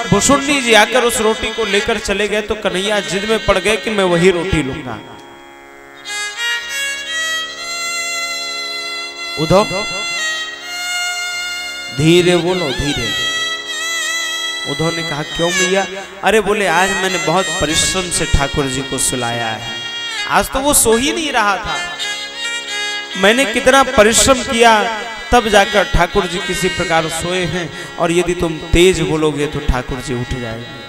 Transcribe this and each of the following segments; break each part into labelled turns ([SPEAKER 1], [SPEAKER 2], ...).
[SPEAKER 1] भुसुंडी जी आकर उस रोटी को लेकर चले गए तो कन्हैया जिद में पड़ गए कि मैं वही रोटी लूंगा। उद्धव धीरे बोलो, धीरे। उद्धव ने कहा क्यों मैया? अरे बोले आज मैंने बहुत परिश्रम से ठाकुर जी को सुलाया है, आज तो वो सो ही नहीं रहा था, मैंने कितना परिश्रम किया तब जाकर ठाकुर जी किसी प्रकार सोए हैं, और यदि तुम तेज बोलोगे तो ठाकुर जी उठ जाएंगे।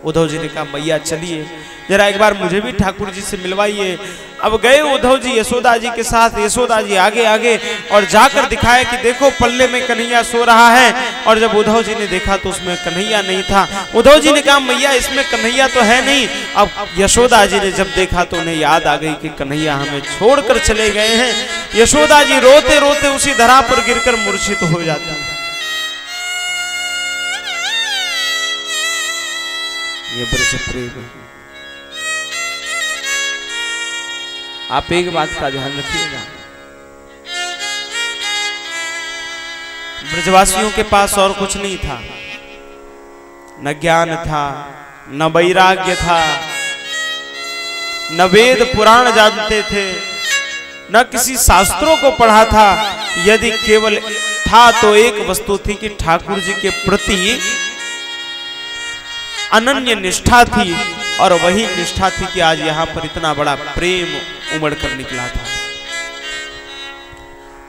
[SPEAKER 1] उद्धव जी ने कहा मैया चलिए जरा एक बार मुझे भी ठाकुर जी से मिलवाइए। अब गए उद्धव जी यशोदा जी के साथ, यशोदा जी आगे आगे, और जाकर दिखाया कि देखो पल्ले में कन्हैया सो रहा है। और जब उद्धव जी ने देखा तो उसमें कन्हैया नहीं था। उद्धव जी ने कहा मैया इसमें कन्हैया तो है नहीं। अब यशोदा जी ने जब देखा तो उन्हें याद आ गई कि कन्हैया हमें छोड़कर चले गए हैं। यशोदा जी रोते रोते उसी धरा पर गिरकर मूर्छित हो जाती है। ये ब्रज प्रेम है। आप एक बात का ध्यान रखिएगा, ब्रजवासियों के पास और कुछ नहीं था, न ज्ञान था, न वैराग्य था, न वेद पुराण जानते थे, न किसी शास्त्रों को पढ़ा था। यदि केवल था तो एक वस्तु थी कि ठाकुर जी के प्रति अनन्य निष्ठा थी, और वही निष्ठा थी कि आज यहां पर इतना बड़ा प्रेम उमड़ कर निकला था।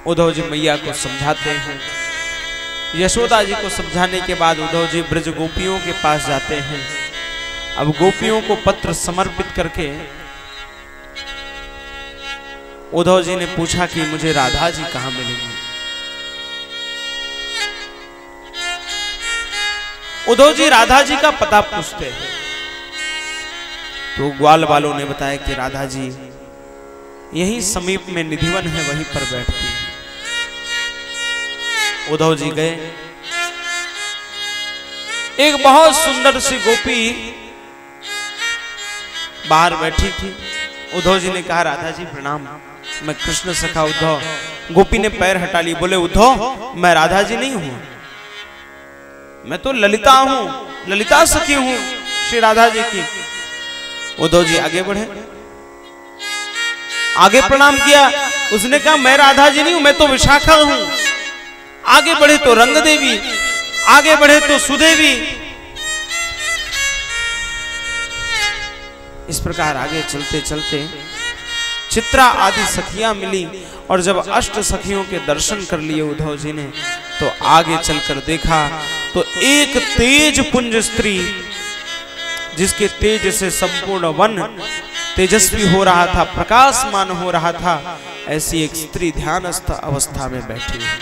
[SPEAKER 1] उद्धव जी मैया को समझाते हैं। यशोदा जी को समझाने के बाद उद्धव जी ब्रज गोपियों के पास जाते हैं। अब गोपियों को पत्र समर्पित करके उद्धव जी ने पूछा कि मुझे राधा जी कहां मिलेंगी। उद्धव जी राधा जी का पता पूछते हैं तो ग्वाल वालों ने बताया कि राधा जी यहीं समीप में निधिवन है, वहीं पर बैठती है। उद्धव जी गए, एक बहुत सुंदर सी गोपी बाहर बैठी थी। उद्धव जी ने कहा राधा जी प्रणाम, मैं कृष्ण सखा उद्धव। गोपी ने पैर हटा लिए, बोले उद्धव मैं राधा जी नहीं हूं, मैं तो ललिता हूं, ललिता सखी हूं श्री राधा जी की। उद्धव जी आगे बढ़े, आगे प्रणाम किया। उसने कहा मैं राधा जी नहीं हूं, मैं तो विशाखा हूं। आगे बढ़े तो रंग देवी, आगे बढ़े तो सुदेवी। इस प्रकार आगे चलते चलते चित्रा आदि सखियां मिली, और जब अष्ट सखियों के दर्शन कर लिए उद्धव जी ने तो आगे चलकर देखा तो एक तेज पुंज स्त्री, जिसके तेज से संपूर्ण वन तेजस्वी हो रहा था, प्रकाशमान हो रहा था, ऐसी एक स्त्री ध्यानस्थ अवस्था में बैठी है।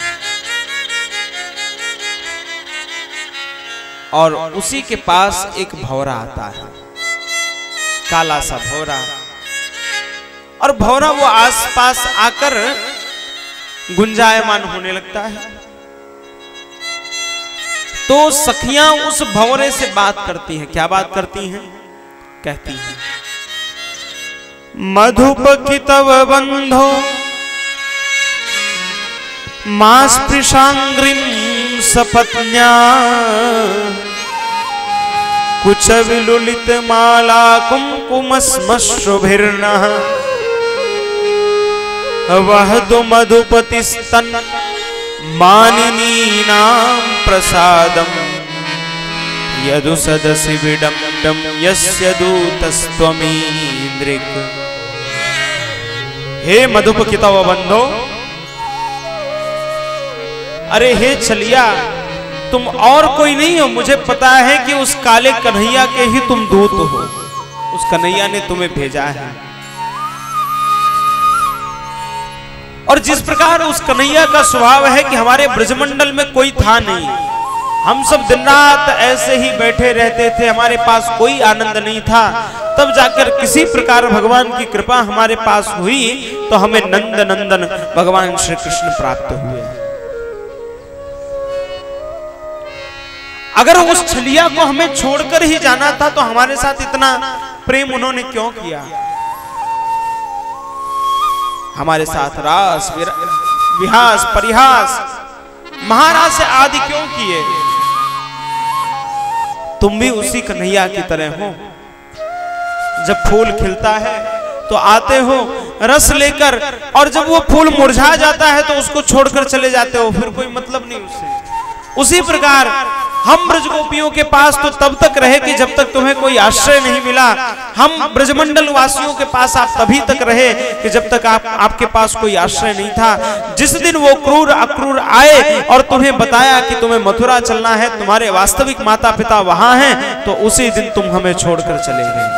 [SPEAKER 1] और उसी के पास एक भौरा आता है, काला सा भौरा। और भौरा वो आसपास आकर गुंजायमान होने लगता है। तो सखियां उस भंवरे से बात करती हैं। क्या बात करती हैं? कहती हैं मधुपकी तव बंधो मास्पृशांग्रिम सपत्न्या कुछ विलुलित माला कुमकुमश्मश्रुभिर्नः वह तो मधुपति स्तन मानिनीनां प्रसादम यदु सदसि विडम्बम यस्य दूतस्त्वमीन्द्रिक। हे मधुपकी तव बंधो, अरे हे छलिया, तुम और कोई नहीं हो, मुझे पता है कि उस काले कन्हैया के ही तुम दूत हो, उस कन्हैया ने तुम्हें भेजा है। और जिस प्रकार उस कन्हैया का स्वभाव है कि हमारे ब्रजमंडल में कोई था नहीं, हम सब दिन रात ऐसे ही बैठे रहते थे, हमारे पास कोई आनंद नहीं था। तब जाकर किसी प्रकार भगवान की कृपा हमारे पास हुई तो हमें नंद नंदन भगवान श्री कृष्ण प्राप्त हुए। अगर उस छलिया को हमें छोड़कर ही जाना था तो हमारे साथ इतना प्रेम उन्होंने क्यों किया? हमारे साथ रास विहास परिहास महारास आदि क्यों किए? तुम भी उसी कन्हैया की तरह हो। जब फूल खिलता है तो आते हो रस लेकर, और जब वो फूल मुरझा जाता है तो उसको छोड़कर चले जाते हो, फिर कोई मतलब नहीं उससे। उसी प्रकार हम ब्रजगोपियों के पास तो तब तक रहे कि जब तक तुम्हें कोई आश्रय नहीं मिला। हम ब्रजमंडल वासियों के पास आप तभी तक रहे कि जब तक आपके पास कोई आश्रय नहीं था। जिस दिन वो क्रूर अक्रूर आए और तुम्हें बताया कि तुम्हें मथुरा चलना है, तुम्हारे वास्तविक माता पिता वहां हैं, तो उसी दिन तुम हमें छोड़कर चले गए।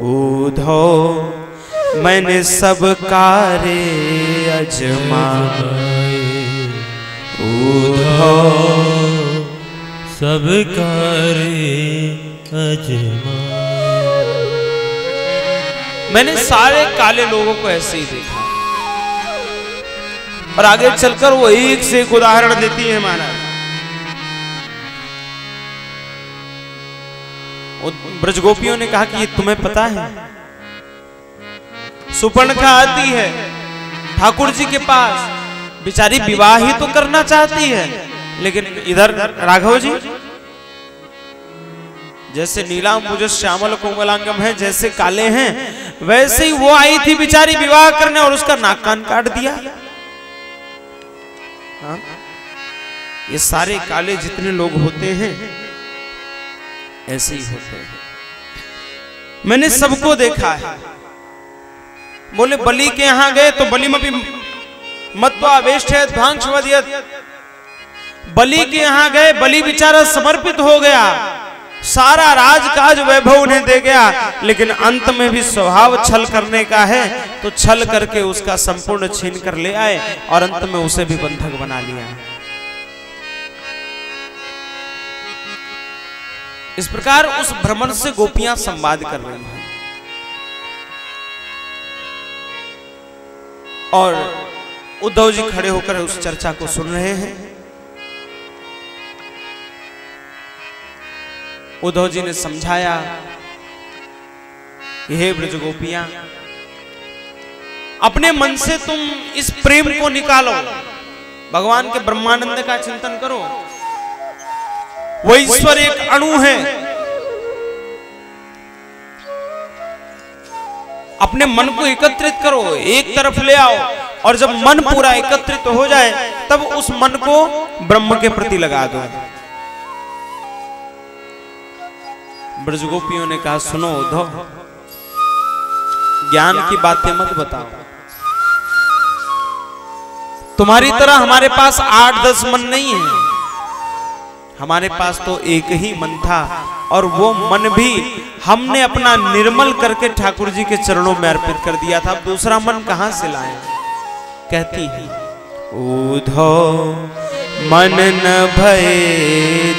[SPEAKER 1] उद्धव मैंने सब कार्य अजमाए,
[SPEAKER 2] उद्धव सब कार्य अजमाए।
[SPEAKER 1] मैंने सारे काले लोगों को ऐसे ही देखा। और आगे चलकर वो एक से एक उदाहरण देती है महाराज। ब्रजगोपियों ने कहा कि ये तुम्हें पता है, सुपर्णखा आती है ठाकुर जी के पास, बेचारी विवाह ही तो करना चाहती है, लेकिन इधर राघव जी जैसे नीलांबुज श्यामल कोमलांगम है, जैसे काले हैं, वैसे ही वो आई थी बेचारी विवाह करने और उसका नाक कान काट दिया। हाँ? ये सारे काले जितने लोग होते हैं ऐसे ही होते हैं। मैंने सबको देखा है। बोले बलि के यहां गए तो बलि में भी मत्वावेष्ट है ध्वांसवदियत। बलि के यहां गए, बलि बेचारा समर्पित हो गया, सारा राजकाज वैभव उन्हें दे गया, लेकिन अंत में भी स्वभाव छल करने का है, तो छल करके उसका संपूर्ण छीन कर ले आए और अंत में उसे भी बंधक बना लिया। इस प्रकार उस भ्रमण से गोपियां संवाद कर रही हैं और उद्धव जी खड़े होकर उस चर्चा को सुन रहे हैं। उद्धव जी ने समझाया, हे ब्रजगोपियां, अपने मन से तुम इस प्रेम को निकालो, भगवान के ब्रह्मानंद का चिंतन करो। वो ईश्वर एक अणु है। अपने मन को एकत्रित करो, एक तरफ ले आओ, और जब मन पूरा एकत्रित हो जाए तब उस मन को ब्रह्म के प्रति लगा दो। ब्रजगोपियों ने कहा, सुनो उद्धव, ज्ञान की बातें मत बताओ। तुम्हारी तरह हमारे पास 8-10 मन नहीं है, हमारे पास तो एक ही मन था, और वो मन भी हमने अपना निर्मल करके ठाकुर जी के चरणों में अर्पित कर दिया था। अब दूसरा मन कहां से लाए? कहती है, उद्धव मन न भये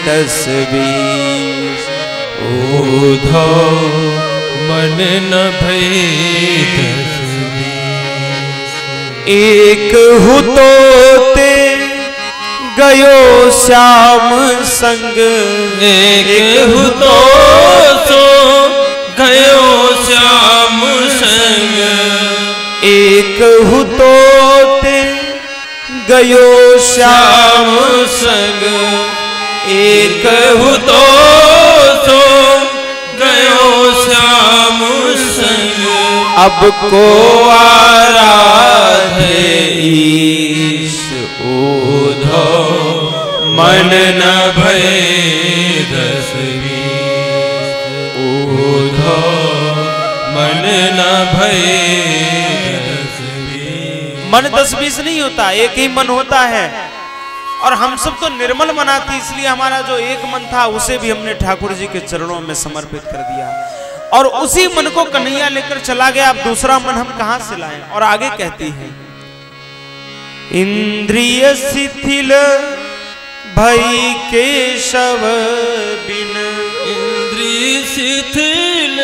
[SPEAKER 1] 10-20,
[SPEAKER 2] उद्धव मन न भये 10-20,
[SPEAKER 1] एक हु तोते गयो श्याम संग,
[SPEAKER 2] एक हु तो गयो श्याम संग,
[SPEAKER 1] एक हु तोते गयो श्याम
[SPEAKER 2] संग, एक हु तो गयो श्याम संग,
[SPEAKER 1] अब को आराधे ईश,
[SPEAKER 2] उद्धव मन न भये 10-20, उद्धव मन न भये 10-20।
[SPEAKER 1] मन 10-20 नहीं होता, एक ही मन होता है। और हम सब तो निर्मल मना थी, इसलिए हमारा जो एक मन था उसे भी हमने ठाकुर जी के चरणों में समर्पित कर दिया, और उसी मन को कन्हैया लेकर चला गया। अब दूसरा मन हम कहां से लाएं? और आगे कहती है, इंद्रिय शिथिल भई केशव बिन,
[SPEAKER 2] इंद्रिय शिथिल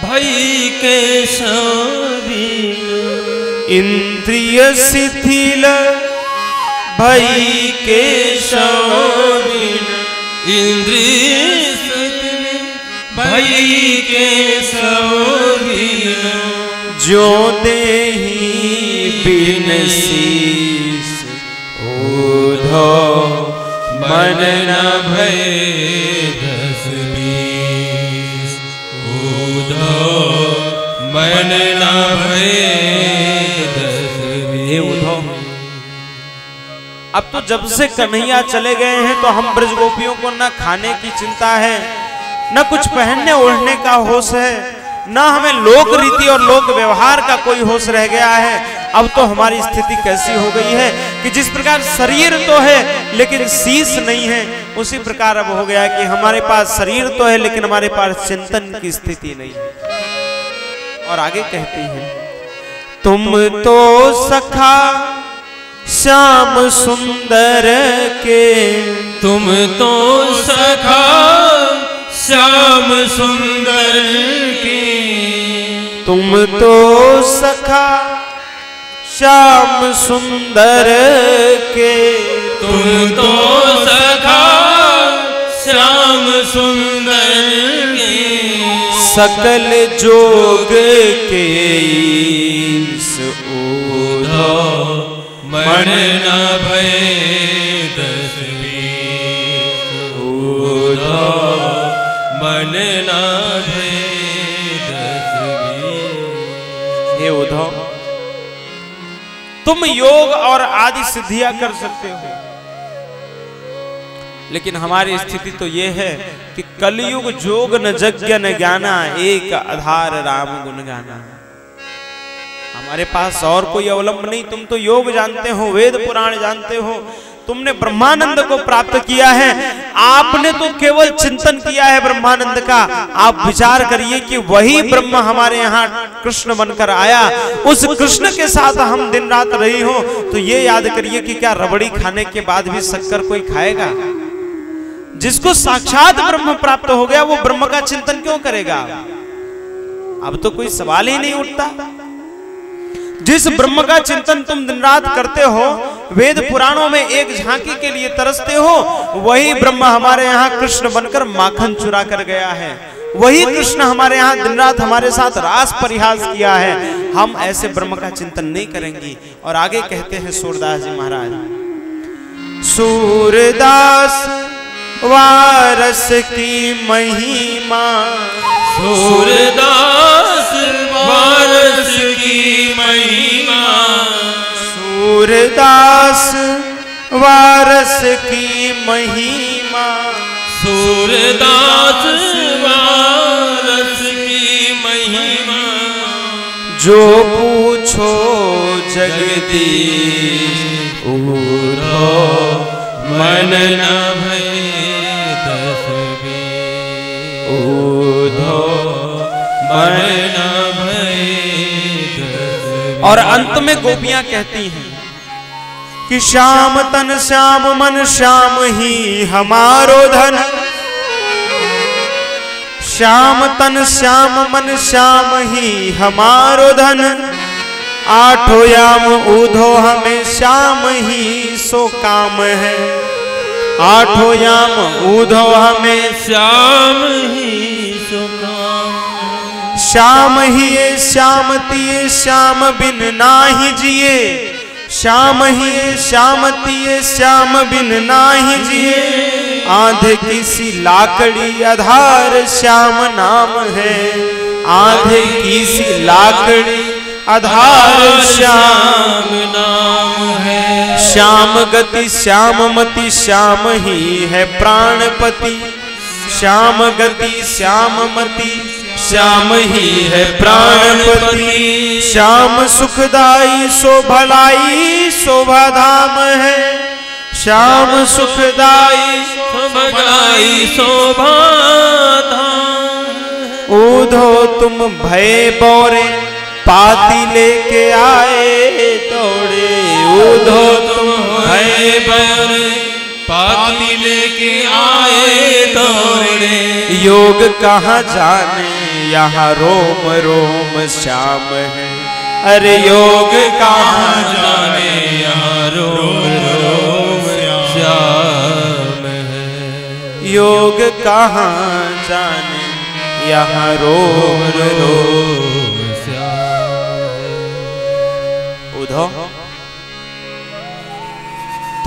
[SPEAKER 2] भई केशव बिन,
[SPEAKER 1] इंद्रिय शिथिल भई केशव बिन,
[SPEAKER 2] इंद्रिय शिथिल भई केशव बिन,
[SPEAKER 1] जो देहि बिन शीस,
[SPEAKER 2] उद्धव मन न भय दस बीस उद्धव मन न भय दस बीस।
[SPEAKER 1] उद्धव अब तो जब से कन्हैया चले गए हैं तो हम ब्रज गोपियों को न खाने की चिंता है, न कुछ पहनने ओढ़ने का होश है, न हमें लोक रीति और लोक व्यवहार का कोई होश रह गया है। अब तो हमारी स्थिति कैसी हो गई है कि जिस प्रकार शरीर तो है लेकिन शीश नहीं है, उसी प्रकार अब हो गया कि हमारे पास शरीर तो है लेकिन हमारे पास चिंतन की स्थिति नहीं है। और आगे कहते हैं, तुम तो सखा श्याम सुंदर के,
[SPEAKER 2] तुम तो सखा श्याम सुंदर के,
[SPEAKER 1] तुम तो सखा श्याम सुंदर के,
[SPEAKER 2] तुम तो सखा श्याम सुंदर के,
[SPEAKER 1] सकल जोग के ईश उद्धव
[SPEAKER 2] मन न भय दस बीस उद्धव मन न भय दस बीस।
[SPEAKER 1] हे उद्धव, तुम योग और आदि सिद्धियां कर सकते हो, लेकिन हमारी स्थिति तो ये है कि कलयुग जोग न यज्ञ न ज्ञाना, एक आधार राम गुण गाना। हमारे पास और कोई अवलंब नहीं। तुम तो योग जानते हो, वेद पुराण जानते हो, तुमने ब्रह्मानंद को प्राप्त किया है, आपने तो केवल चिंतन किया है ब्रह्मानंद का। आप विचार करिए कि वही ब्रह्म हमारे यहाँ कृष्ण बनकर आया, उस कृष्ण के साथ हम दिन रात रही हो, तो ये याद करिए कि क्या रबड़ी खाने के बाद भी शक्कर कोई खाएगा? जिसको साक्षात ब्रह्म प्राप्त हो गया वो ब्रह्म का चिंतन क्यों करेगा? अब तो कोई सवाल ही नहीं उठता। जिस ब्रह्म का चिंतन तुम दिन रात करते हो, वेद पुराणों में एक झांकी के लिए तरसते हो, वही ब्रह्म हमारे यहाँ कृष्ण बनकर माखन चुरा कर गया है। वही कृष्ण हमारे यहाँ दिन रात हमारे साथ रास परिहास किया है। हम ऐसे ब्रह्म का चिंतन नहीं करेंगे। और आगे कहते हैं सूरदास जी महाराज, सूरदास वारस की महिमा,
[SPEAKER 2] सूरदास वारस की महिमा,
[SPEAKER 1] सूरदास वारस की महिमा,
[SPEAKER 2] सूरदास वारस की महिमा,
[SPEAKER 1] जो पूछो जगदीश उद्धव
[SPEAKER 2] मन न भय दस बीस उद्धव मन न भय दस बीस।
[SPEAKER 1] और अंत में गोपियां कहती हैं कि श्याम तन श्याम मन श्याम ही हमारो धन, श्याम तन श्याम मन श्याम ही हमारो धन, आठों याम उद्धव हमें श्याम ही सो काम है, आठों याम उद्धव हमें
[SPEAKER 2] श्याम ही सो काम,
[SPEAKER 1] श्याम ही ये श्याम तिये श्याम बिन नाही जिए, श्याम ही ये श्याम तिये श्याम बिन नाही जिए, आधे किसी लाकड़ी आधार श्याम नाम है, आधे किसी लाकड़ी आधार श्याम
[SPEAKER 2] नाम है,
[SPEAKER 1] श्याम गति श्याम मति श्याम ही है प्राणपति, श्याम गति श्याम मति श्याम ही है प्राणपति, श्याम सुखदाई सो भलाई शोभा धाम है, श्याम सुखदाई
[SPEAKER 2] सो भलाई शोभा धाम,
[SPEAKER 1] उद्धव तुम भय बोरे पाती लेके आए दौड़े, उद्धव तुम
[SPEAKER 2] भय बोरे पाती लेके आए दौड़े,
[SPEAKER 1] योग कहाँ जाने यहाँ रोम रोम श्याम है, अरे योग कहाँ
[SPEAKER 2] जाने यहाँ रोम रोम श्याम है,
[SPEAKER 1] योग कहाँ जाने यहाँ रोम रोम श्याम। उद्धव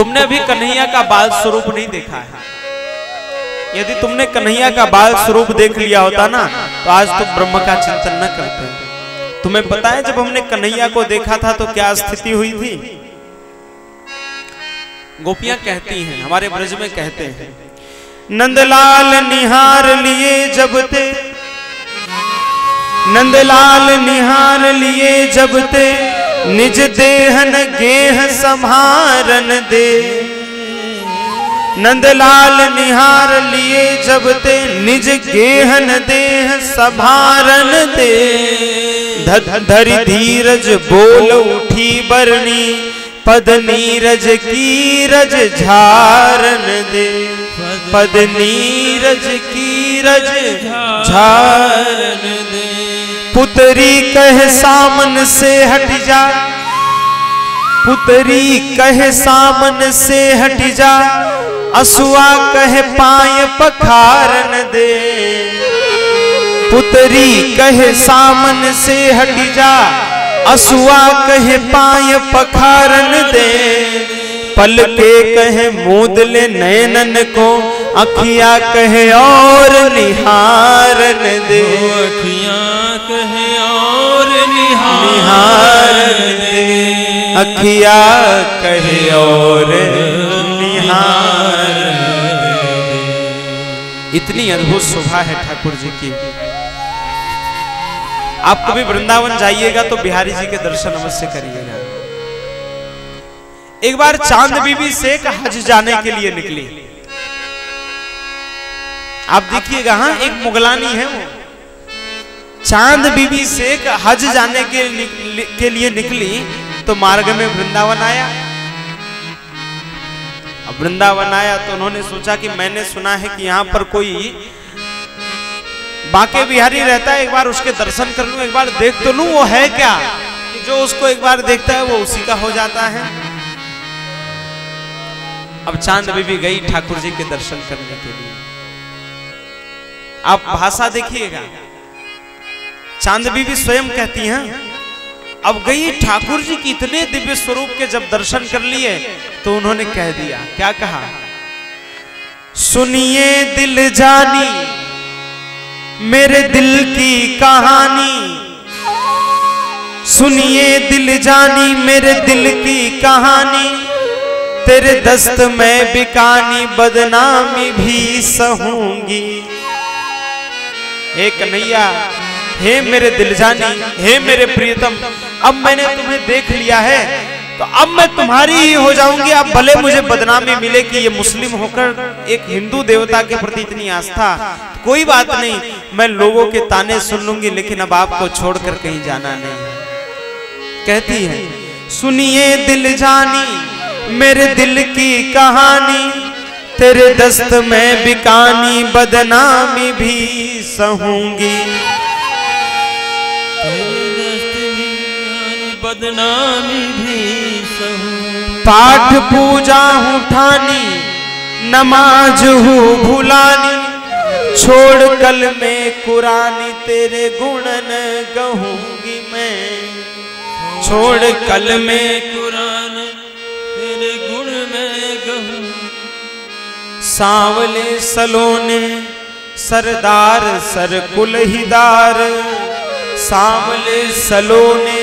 [SPEAKER 1] तुमने अभी कन्हैया का बाल स्वरूप नहीं देखा है। यदि तुमने कन्हैया का बाल स्वरूप देख लिया होता ना तो आज तुम ब्रह्म का चिंतन न करते। तुम्हें पता है जब हमने कन्हैया को देखा था तो क्या स्थिति हुई थी? गोपियां कहती हैं, हमारे ब्रज में कहते हैं, नंदलाल निहार लिए जब ते, नंदलाल निहार लिए जब ते, निज देहन गेह संहारन दे। नंदलाल निहार लिए जब ते, निज गेहन देह संभारन दे। धरि धीरज बोल उठी बरनी, पद नीरज कीरज झारन दे। पद नीरज कीरज झारन दे। पुतरी कहे सामन से हट जा, पुतरी कहे सामन से हट जा, असुआ कहे पाय पखारन दे। पुतरी कहे सामन से हट जा, असुआ कहे पाय पखारन दे। पल के कहे मूंद ले नैनन को, अखियां कहे और निहारन दे।
[SPEAKER 2] अखियां कहे और निहारन दे।
[SPEAKER 1] अखियां कहे और निहारन दे। इतनी अद्भुत शोभा है ठाकुर जी की। आप कभी वृंदावन जाइएगा तो बिहारी जी के दर्शन अवश्य करिएगा। एक बार चांद बीबी शेख हज जाने के लिए निकली। आप देखिएगा, हाँ, एक मुगलानी है वो। चांद बीबी शेख हज जाने के लिए निकली तो मार्ग में वृंदावन आया। अब वृंदावन आया तो उन्होंने सोचा कि मैंने सुना है कि यहाँ पर कोई बांके बिहारी रहता है, एक बार उसके दर्शन कर लूं, एक बार देख तो लूं वो है क्या, कि जो उसको एक बार देखता है वो उसी का हो जाता है। अब चांद बीबी गई ठाकुर जी के दर्शन करने के लिए। आप भाषा देखिएगा, चांद बीबी स्वयं कहती हैं, अब गई ठाकुर जी की इतने दिव्य स्वरूप के जब दर्शन कर लिए तो उन्होंने कह दिया, क्या कहा? सुनिए दिल जानी मेरे दिल की कहानी, सुनिए दिल जानी मेरे दिल की कहानी, तेरे दस्त में बिकानी बदनामी भी सहूंगी। हे कन्हैया, हे मेरे दिल जानी, हे मेरे प्रियतम, अब मैंने तुम्हें देख लिया है तो अब मैं तुम्हारी ही हो जाऊंगी। अब भले मुझे बदनामी मिले कि ये मुस्लिम होकर एक हिंदू देवता के प्रति इतनी आस्था, कोई बात नहीं, मैं लोगों के ताने सुन लूंगी, लेकिन अब आपको छोड़कर कहीं जाना नहीं। कहती है, सुनिए दिल जानी मेरे दिल की कहानी, तेरे दस्त में बिकानी बदनामी भी सहूंगी।
[SPEAKER 2] बदनामी भी सहूं।
[SPEAKER 1] पाठ पूजा हूँ ठानी, नमाज हूँ भुलानी, छोड़ कल में कुरानी, तेरे गुणन कहूंगी मैं। छोड़ कल में
[SPEAKER 2] कुरान, तेरे गुण में गहूं।
[SPEAKER 1] सांवले सलोने सरदार सरकुल हिदार, सांवले सलोने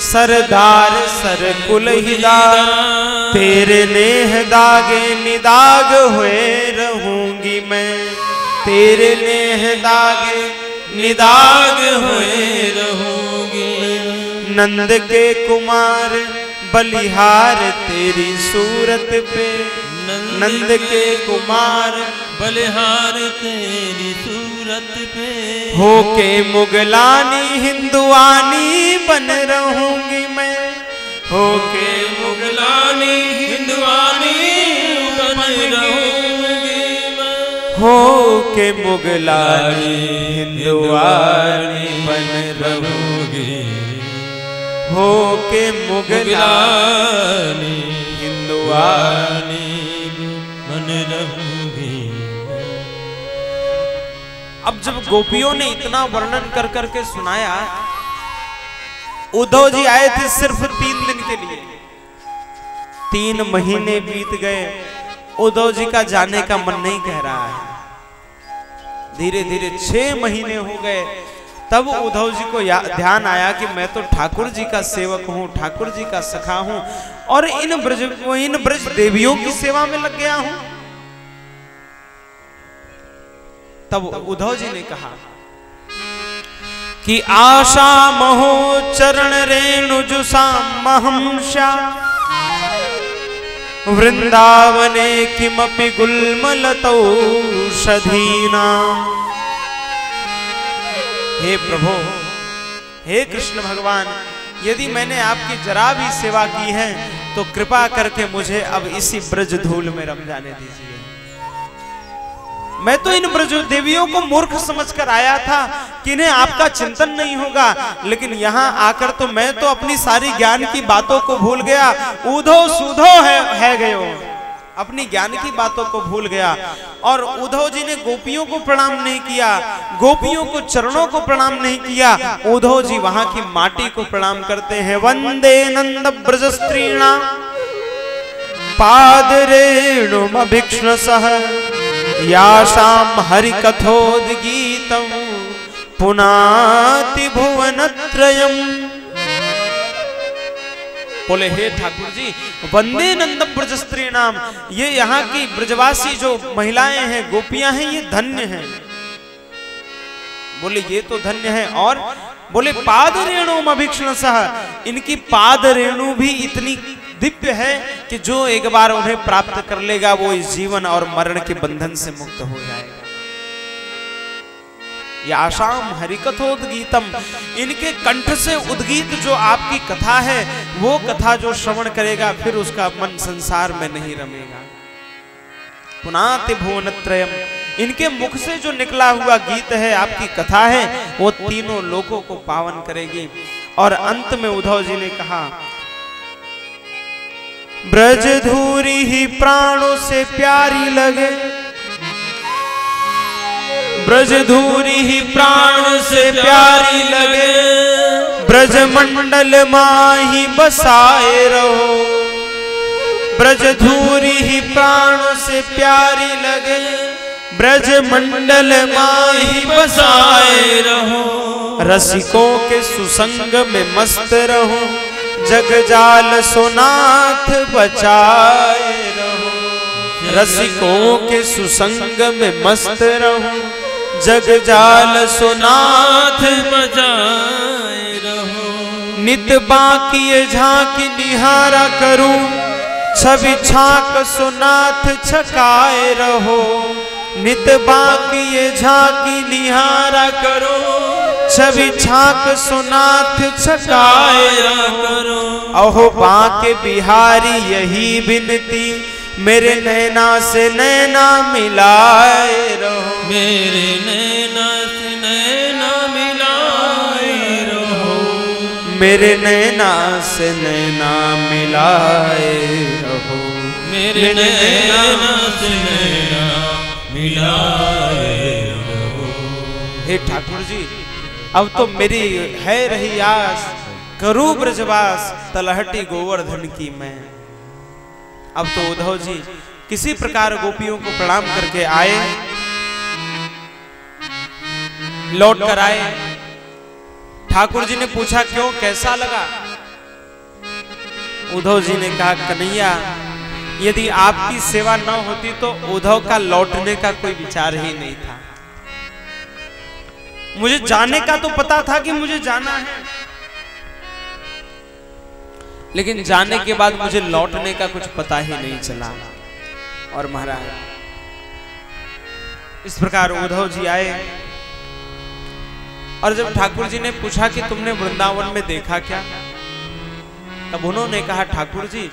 [SPEAKER 1] सरदार सरकुल हिदार, तेरे नेह दागे निदाग हुए रहूंगी मैं। तेरे नेह दागे निदाग हुए रहूंगी। नंद के कुमार बलिहार तेरी सूरत पे, नंद के कुमार
[SPEAKER 2] बलिहार तेरी सूरत पे,
[SPEAKER 1] होके मुगलानी हिंदुआनी बन रहूंगी मैं। होके
[SPEAKER 2] मुगलानी हिंदुआनी बन रहूंगी मैं।
[SPEAKER 1] होके मुगलानी हिंदुआनी बन रहूंगी। होके मुगलानी हिंदुआनी
[SPEAKER 2] बन रहूंगी।
[SPEAKER 1] अब जब गोपियों ने इतना वर्णन कर करके सुनाया, उद्धव जी आए थे सिर्फ 3 दिन के लिए। 3 महीने बीत गए, उद्धव जी का जाने का मन नहीं कह रहा है। धीरे धीरे 6 महीने हो गए, तब उद्धव जी को ध्यान आया कि मैं तो ठाकुर जी का सेवक हूँ, ठाकुर जी का सखा हूँ और इन ब्रज देवियों की सेवा में लग गया हूँ। तब उद्धव जी ने कहा कि आशा महो चरण रेणुजुषा महंशा वृंदावने किमपि गुल्मलतौषधीना। हे प्रभु, हे कृष्ण भगवान, यदि मैंने आपकी जरा भी सेवा की है तो कृपा करके मुझे अब इसी ब्रज धूल में रम जाने दीजिए। मैं तो इन ब्रज देवियों को मूर्ख समझकर आया था कि इन्हें आपका चिंतन नहीं होगा, लेकिन यहाँ आकर तो मैं तो अपनी सारी ज्ञान की बातों को भूल गया। उधो सुधो है गयो, अपनी ज्ञान की बातों को भूल गया। और उद्धव जी ने गोपियों को प्रणाम नहीं किया, गोपियों को चरणों को प्रणाम नहीं किया, उद्धव जी वहां की माटी को प्रणाम करते हैं। वंदे नंद ब्रज स्त्रीणा पाद रेणुमभिक्ष्ण सह यासाम हरि कथोद्गीतम पुनाति भुवनत्रयम्। बोले हे ठाकुर जी, वंदे नंदम ब्रज स्त्री नाम, ये यहाँ की ब्रजवासी जो महिलाएं हैं, गोपियां हैं, ये धन्य हैं। बोले ये तो धन्य है। और बोले पाद रेणु अभिक्षण सह, इनकी पाद रेणु भी इतनी दिव्य है कि जो एक बार उन्हें प्राप्त कर लेगा वो इस जीवन और मरण के बंधन से मुक्त हो जाएगा। याशाम हरिकथोद्गीतम, इनके कंठ से उद्गीत जो आपकी कथा है, वो कथा जो श्रवण करेगा फिर उसका मन संसार में नहीं रमेगा। पुनाति भुवनत्रयम, इनके मुख से जो निकला हुआ गीत है, आपकी कथा है, वो तीनों लोकों को पावन करेगी। और अंत में उद्धव जी ने कहा ब्रज धूरी ही प्राणों से प्यारी लगे, ब्रज धूरी ही प्राण से प्यारी लगे, ब्रज मंडल माही बसाए रहो। ब्रज धूरी ही प्राण से प्यारी लगे, ब्रज मंडल माही बसाए रहो। रसिकों के सुसंग में मस्त रहो, जग जाल सोनाथ बचाए रहो। रसिकों के सुसंग में मस्त रहो, जग जाल सोनाथ बजाए रहो। नित बाकी झांकी निहारा करूं, छवि छाक सोनाथ छकाए रहो। नित बाकी झांकी निहारा करो, छवि छाक सोनाथ छकाए रहो। अहो बांके बिहारी यही बिनती, मेरे नैना से नैना मिलाए रहो।
[SPEAKER 2] मेरे नैना से नैना मिलाए रहो।
[SPEAKER 1] मेरे नैना से नैना मिलाए रहो।
[SPEAKER 2] मेरे नैना से नैना मिलाए रहो।
[SPEAKER 1] हे ठाकुर जी, अब तो मेरी है रही आस, करूं ब्रजवास तलहटी गोवर्धन की मैं। अब तो उद्धव जी किसी प्रकार गोपियों को प्रणाम करके आए, लौट कर आए। ठाकुर जी ने पूछा क्यों, कैसा लगा? उद्धव जी ने कहा कन्हैया, यदि आपकी सेवा न होती तो उद्धव का लौटने का कोई विचार ही नहीं था। मुझे जाने का तो पता था कि मुझे जाना है, लेकिन जाने के बाद मुझे लौटने का कुछ पता ही नहीं चला। और महाराज इस प्रकार उद्धव जी आए, और जब ठाकुर जी ने पूछा कि तुमने वृंदावन में देखा क्या, तब उन्होंने कहा ठाकुर जी,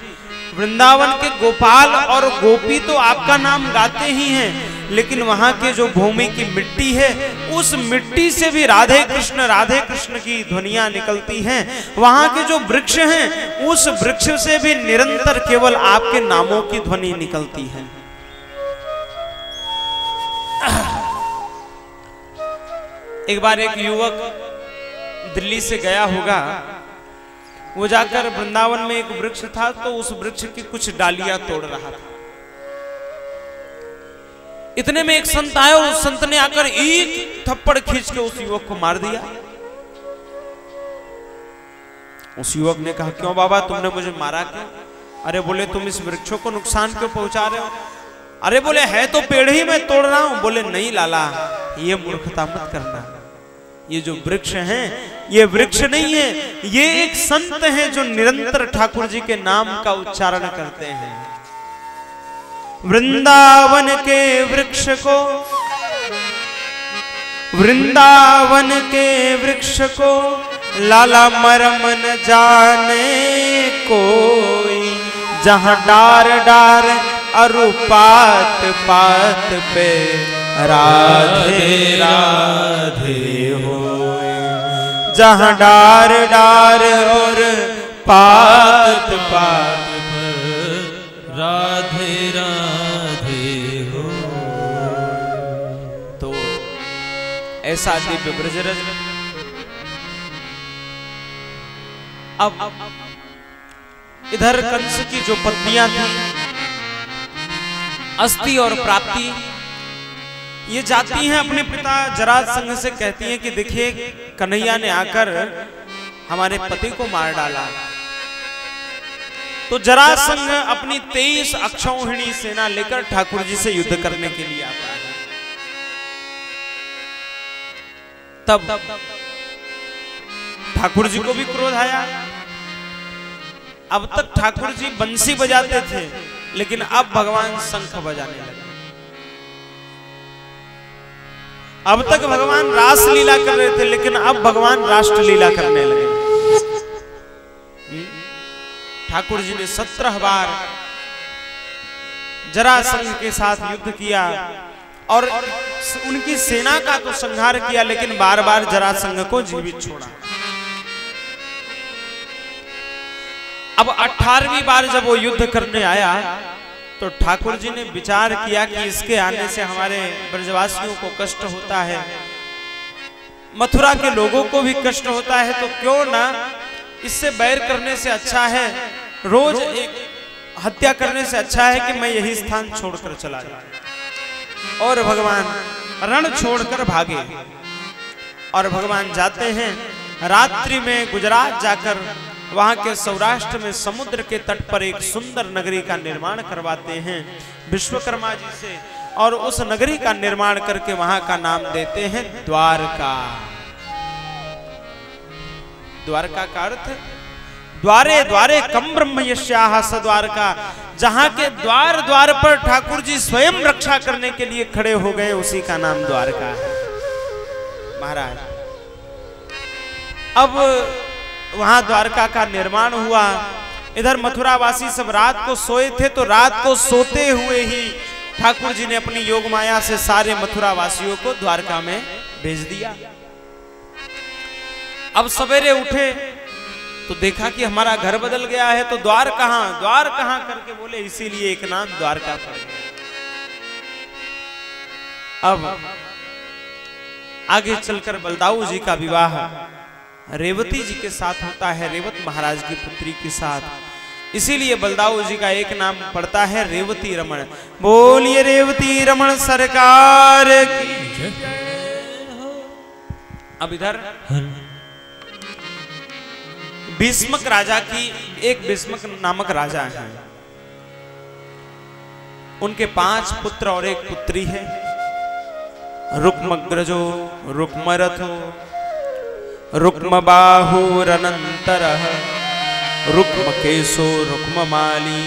[SPEAKER 1] वृंदावन के गोपाल और गोपी तो आपका नाम गाते ही हैं, लेकिन वहां के जो भूमि की मिट्टी है, उस मिट्टी से भी राधे कृष्ण की ध्वनियां निकलती हैं। वहां के जो वृक्ष हैं, उस वृक्ष से भी निरंतर केवल आपके नामों की ध्वनि निकलती है। एक बार एक युवक दिल्ली से गया होगा वो जाकर वृंदावन में एक वृक्ष था, तो उस वृक्ष की कुछ डालियां तोड़ रहा था। इतने में एक संत आया और उस संत ने आकर एक थप्पड़ खींच के उस युवक को मार दिया। उस युवक ने कहा, क्यों बाबा तुमने मुझे मारा क्यों? अरे बोले, तुम इस वृक्षों को नुकसान क्यों पहुंचा रहे हो? अरे बोले, है तो पेड़ ही मैं तोड़ रहा हूं। बोले, नहीं लाला, ये मूर्खता मत करना। ये जो वृक्ष हैं, ये वृक्ष नहीं है, ये एक संत हैं जो निरंतर ठाकुर जी के नाम का उच्चारण करते हैं। वृंदावन के वृक्ष को, वृंदावन के वृक्ष को लाला मरम न जाने कोई, जहां डार डार अरु पात पात पे राधे राधे होए, जहां डार डार और पात पात
[SPEAKER 2] पर राधे राधे हो।
[SPEAKER 1] तो ऐसा दिव्य ब्रजरज। अब इधर कंस की जो पत्नियां थी, अस्ति और प्राप्ति, ये जाती हैं अपने पिता जरासंध से, कहती हैं कि देखिए कन्हैया ने आकर हमारे पति को मार डाला। तो जरासंध अपनी 23 अक्षौहिणी सेना लेकर ठाकुर जी से युद्ध करने के लिए आता है। तब ठाकुर जी को भी क्रोध आया। अब तक ठाकुर जी बंसी बजाते थे, लेकिन अब भगवान शंख बजाने लगे। अब तक भगवान रास लीला कर रहे थे, लेकिन अब भगवान राष्ट्र लीला करने लगे। ठाकुर जी ने 17 बार जरासंध के साथ युद्ध किया और उनकी सेना का तो संहार किया, लेकिन बार बार जरासंध को जीवित छोड़ा। अब 18वीं बार जब वो युद्ध करने आया, तो ठाकुर जी ने विचार किया कि इसके आने से हमारे ब्रजवासियों को कष्ट होता है, मथुरा के लोगों को भी कष्ट होता है, तो क्यों ना इससे बैर करने से अच्छा है, रोज एक हत्या करने से अच्छा है कि मैं यही स्थान छोड़कर चला जाऊं। और भगवान रण छोड़कर भागे, और भगवान जाते हैं रात्रि में गुजरात जाकर वहां के सौराष्ट्र में समुद्र के तट पर एक सुंदर नगरी का निर्माण करवाते हैं विश्वकर्मा जी से, और उस नगरी का निर्माण करके वहां का नाम देते हैं द्वारका। द्वारका का अर्थ द्वारे द्वारे कम ब्रह्म यस्याः स द्वारका, जहां के द्वार द्वार पर ठाकुर जी स्वयं रक्षा करने के लिए खड़े हो गए, उसी का नाम द्वारका है। महाराज अब वहां द्वारका का निर्माण हुआ। इधर मथुरावासी सब रात को सोए थे, तो रात को सोते हुए ही ठाकुर जी ने अपनी योग माया से सारे मथुरावासियों को द्वारका में भेज दिया। अब सवेरे उठे तो देखा कि हमारा घर बदल गया है, तो द्वार कहां करके बोले, इसीलिए एक नाम द्वारका पड़ गया। अब आगे चलकर बलदाऊ जी का विवाह रेवती जी के साथ होता है, रेवत महाराज की पुत्री के साथ, इसीलिए बलदाऊ जी का एक नाम पड़ता है रेवती रमण। बोलिए रेवती रमण सरकार की। अब इधर भीष्मक राजा की, एक भीष्मक नामक राजा है, उनके 5 पुत्र और 1 पुत्री है। रुक्मग्रजो रुक्मरथो रुक्मबाहुरनन्तरः रुक्मकेशो रुक्ममाली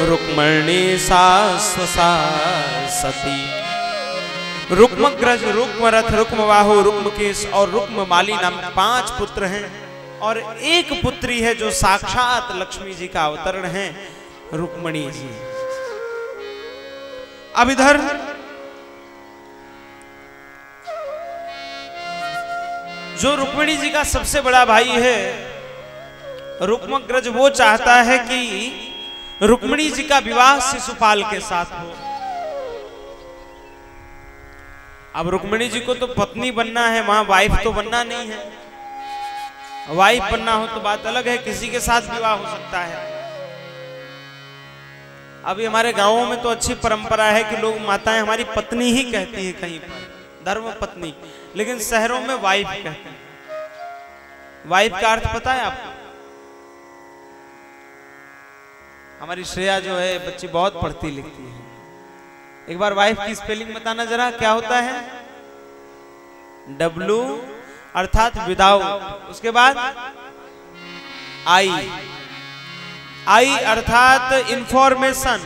[SPEAKER 1] रुक्मणेशा स्वसा सती। रुक्मग्रज, रुक्मरथ, रुक्मबाहु, रुक्मकेश और रुक्ममाली नाम 5 पुत्र हैं, और 1 पुत्री है जो साक्षात लक्ष्मी जी का अवतरण है, रुक्मणी जी। अब इधर जो रुक्मिणी जी का सबसे बड़ा भाई है रुक्मग्रज, वो चाहता है कि रुक्मिणी जी का विवाह शिशुपाल के साथ हो। अब रुक्मिणी जी को तो पत्नी बनना है, वहां वाइफ तो बनना नहीं है। वाइफ बनना हो तो बात अलग है, किसी के साथ विवाह हो सकता है। अभी हमारे गांवों में तो अच्छी परंपरा है कि लोग माताएं हमारी पत्नी ही कहती है, कहीं पर धर्म पत्नी, लेकिन शहरों में वाइफ कहते हैं। वाइफ का अर्थ पता है आपको? हमारी श्रेया जो है बच्ची बहुत पढ़ती लिखती है, एक बार वाइफ की स्पेलिंग बताना जरा, क्या होता है? W अर्थात विदाउट, उसके बाद आई, आई अर्थात इंफॉर्मेशन,